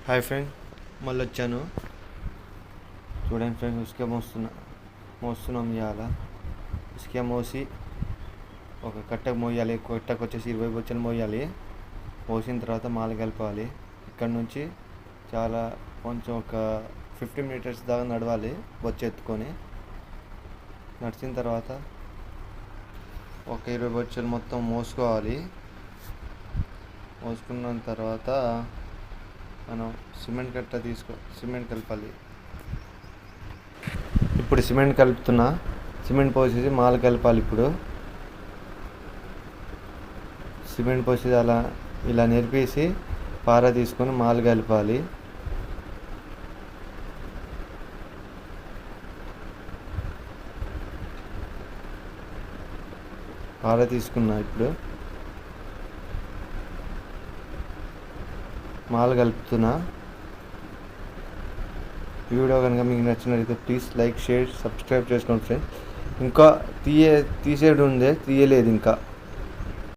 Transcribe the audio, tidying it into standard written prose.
Hi friend, మళ్ళీ వచ్చాను. చూడండి ఫ్రెండ్, ఇసుక మోస్తున్నాం. ఇవాళ ఇసుక మోసి ఒక కట్టకు మోయాలి. కట్టకు వచ్చేసి 20 బొచ్చలు మోయాలి. మోసిన తర్వాత మాల కలపాలి. ఇక్కడ నుంచి చాలా కొంచెం ఒక 50 మీటర్స్ దాకా నడవాలి బొచ్చ ఎత్తుకొని. నడిచిన తర్వాత ఒక 20 బొచ్చలు మొత్తం మోసుకోవాలి. మోసుకున్న తర్వాత మనం సిమెంట్ కలపాలి. ఇప్పుడు సిమెంట్ కలుపుతున్నా. సిమెంట్ పోసేసి మాల కలపాలి. ఇప్పుడు సిమెంట్ పోసేసి ఇలా నేర్పేసి పార తీసుకొని మాల కలపాలి. పార తీసుకున్నా. ఇప్పుడు మాల కలుపుతున్నా. ఈ వీడియో కనుక మీకు నచ్చినట్లయితే ప్లీజ్ లైక్, షేర్, సబ్స్క్రైబ్ చేసుకోండి ఫ్రెండ్స్. ఇంకా తీసేది ఉంది, తీయలేదు ఇంకా.